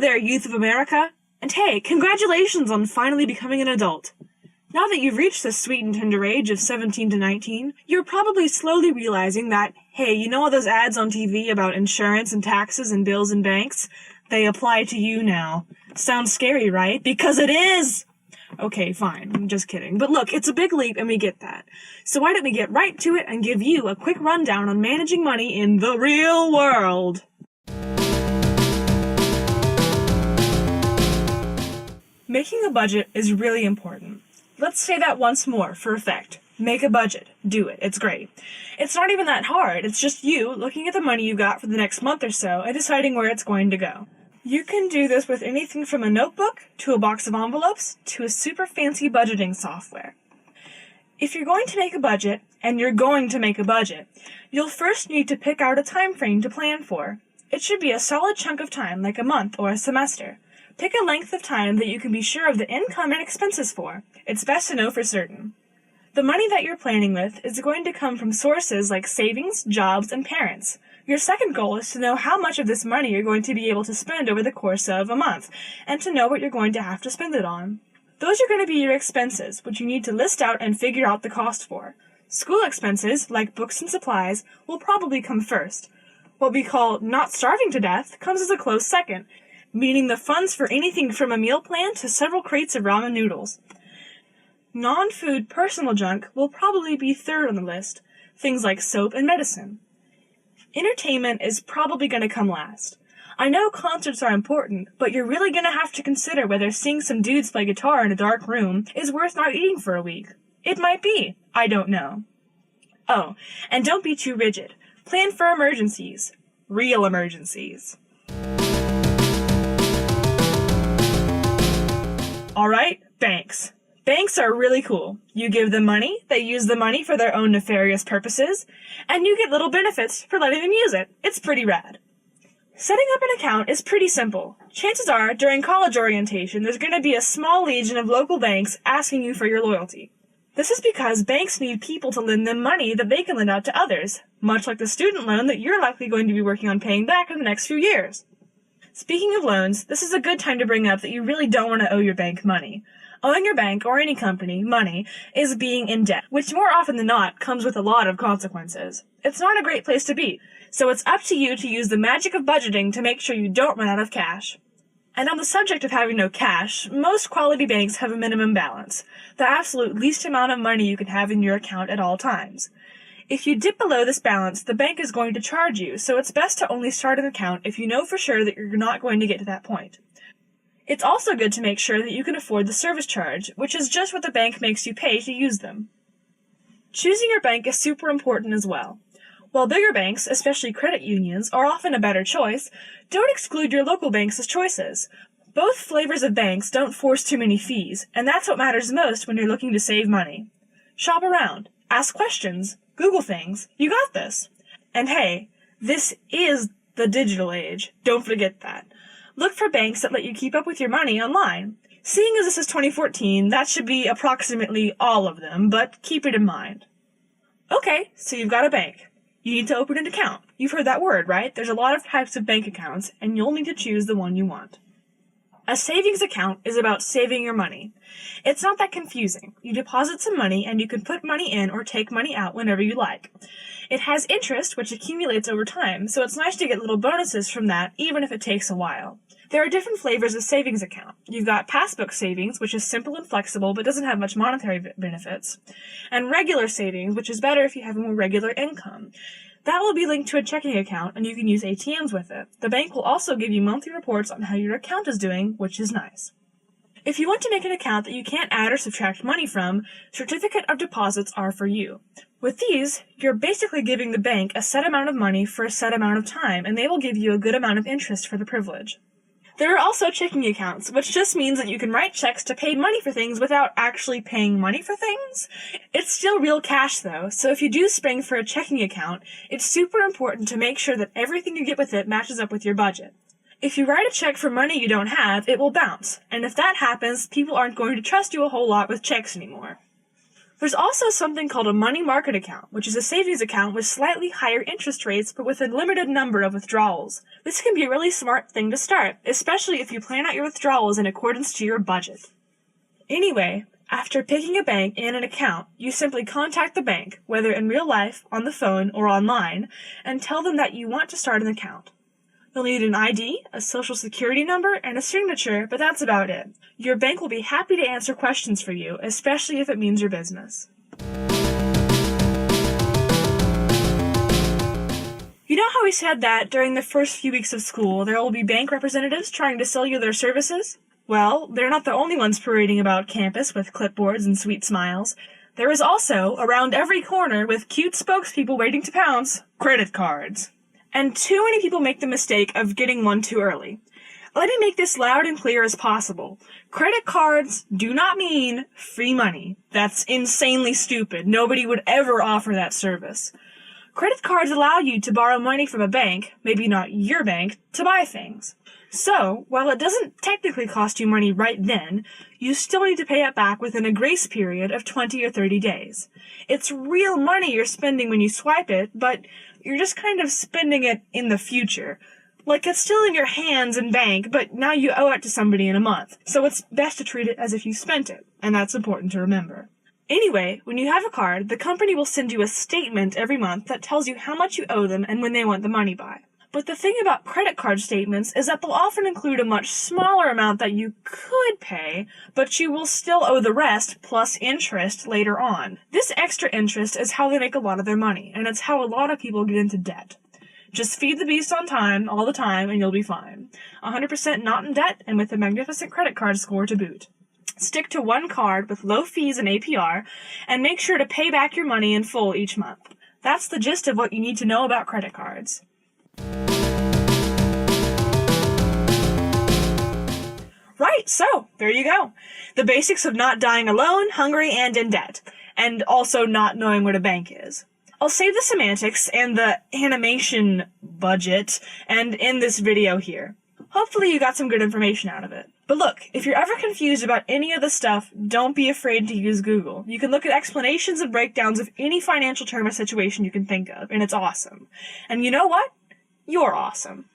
there, youth of America! And hey, congratulations on finally becoming an adult. Now that you've reached the sweet and tender age of 17 to 19, you're probably slowly realizing that, hey, you know all those ads on TV about insurance and taxes and bills and banks? They apply to you now. Sounds scary, right? Because it is! Okay, fine, I'm just kidding. But look, it's a big leap and we get that. So why don't we get right to it and give you a quick rundown on managing money in the real world? Making a budget is really important. Let's say that once more for effect. Make a budget. Do it. It's great. It's not even that hard. It's just you looking at the money you got for the next month or so and deciding where it's going to go. You can do this with anything from a notebook, to a box of envelopes, to a super fancy budgeting software. If you're going to make a budget, and you're going to make a budget, you'll first need to pick out a time frame to plan for. It should be a solid chunk of time, like a month or a semester. Pick a length of time that you can be sure of the income and expenses for. It's best to know for certain. The money that you're planning with is going to come from sources like savings, jobs, and parents. Your second goal is to know how much of this money you're going to be able to spend over the course of a month, and to know what you're going to have to spend it on. Those are going to be your expenses, which you need to list out and figure out the cost for. School expenses, like books and supplies, will probably come first. What we call not starving to death comes as a close second, meaning the funds for anything from a meal plan to several crates of ramen noodles. Non-food personal junk will probably be third on the list, things like soap and medicine. Entertainment is probably going to come last. I know concerts are important, but you're really going to have to consider whether seeing some dudes play guitar in a dark room is worth not eating for a week. It might be. I don't know. Oh, and don't be too rigid. Plan for emergencies. Real emergencies. Alright, banks. Banks are really cool. You give them money, they use the money for their own nefarious purposes, and you get little benefits for letting them use it. It's pretty rad. Setting up an account is pretty simple. Chances are, during college orientation, there's going to be a small legion of local banks asking you for your loyalty. This is because banks need people to lend them money that they can lend out to others, much like the student loan that you're likely going to be working on paying back in the next few years. Speaking of loans, this is a good time to bring up that you really don't want to owe your bank money. Owing your bank or any company money is being in debt, which more often than not comes with a lot of consequences. It's not a great place to be, so it's up to you to use the magic of budgeting to make sure you don't run out of cash. And on the subject of having no cash, most quality banks have a minimum balance, the absolute least amount of money you can have in your account at all times. If you dip below this balance, the bank is going to charge you, so it's best to only start an account if you know for sure that you're not going to get to that point. It's also good to make sure that you can afford the service charge, which is just what the bank makes you pay to use them. Choosing your bank is super important as well. While bigger banks, especially credit unions, are often a better choice, don't exclude your local banks as choices. Both flavors of banks don't force too many fees, and that's what matters most when you're looking to save money. Shop around, ask questions, Google things, you got this. And hey, this is the digital age, don't forget that. Look for banks that let you keep up with your money online. Seeing as this is 2014, that should be approximately all of them, but keep it in mind. Okay, so you've got a bank. You need to open an account. You've heard that word, right? There's a lot of types of bank accounts, and you'll need to choose the one you want. A savings account is about saving your money. It's not that confusing. You deposit some money, and you can put money in or take money out whenever you like. It has interest, which accumulates over time, so it's nice to get little bonuses from that, even if it takes a while. There are different flavors of savings account. You've got passbook savings, which is simple and flexible but doesn't have much monetary benefits, and regular savings, which is better if you have a more regular income. That will be linked to a checking account, and you can use ATMs with it. The bank will also give you monthly reports on how your account is doing, which is nice. If you want to make an account that you can't add or subtract money from, certificate of deposits are for you. With these, you're basically giving the bank a set amount of money for a set amount of time, and they will give you a good amount of interest for the privilege. There are also checking accounts, which just means that you can write checks to pay money for things without actually paying money for things. It's still real cash though, so if you do spring for a checking account, it's super important to make sure that everything you get with it matches up with your budget. If you write a check for money you don't have, it will bounce, and if that happens, people aren't going to trust you a whole lot with checks anymore. There's also something called a money market account, which is a savings account with slightly higher interest rates but with a limited number of withdrawals. This can be a really smart thing to start, especially if you plan out your withdrawals in accordance to your budget. Anyway, after picking a bank and an account, you simply contact the bank, whether in real life, on the phone, or online, and tell them that you want to start an account. You'll need an ID, a social security number, and a signature, but that's about it. Your bank will be happy to answer questions for you, especially if it means your business. You know how we said that during the first few weeks of school there will be bank representatives trying to sell you their services? Well, they're not the only ones parading about campus with clipboards and sweet smiles. There is also, around every corner with cute spokespeople waiting to pounce, credit cards. And too many people make the mistake of getting one too early. Let me make this loud and clear as possible. Credit cards do not mean free money. That's insanely stupid. Nobody would ever offer that service. Credit cards allow you to borrow money from a bank, maybe not your bank, to buy things. So, while it doesn't technically cost you money right then, you still need to pay it back within a grace period of 20 or 30 days. It's real money you're spending when you swipe it, but you're just kind of spending it in the future. Like it's still in your hands in bank, but now you owe it to somebody in a month. So it's best to treat it as if you spent it, and that's important to remember. Anyway, when you have a card, the company will send you a statement every month that tells you how much you owe them and when they want the money by. But the thing about credit card statements is that they'll often include a much smaller amount that you could pay, but you will still owe the rest plus interest later on. This extra interest is how they make a lot of their money, and it's how a lot of people get into debt. Just feed the beast on time, all the time, and you'll be fine. 100% not in debt, and with a magnificent credit card score to boot. Stick to one card with low fees and APR, and make sure to pay back your money in full each month. That's the gist of what you need to know about credit cards. Right, so there you go. The basics of not dying alone, hungry, and in debt. And also not knowing what a bank is. I'll save the semantics and the animation budget and end this video here. Hopefully you got some good information out of it. But look, if you're ever confused about any of this stuff, don't be afraid to use Google. You can look at explanations and breakdowns of any financial term or situation you can think of, and it's awesome. And you know what? You're awesome.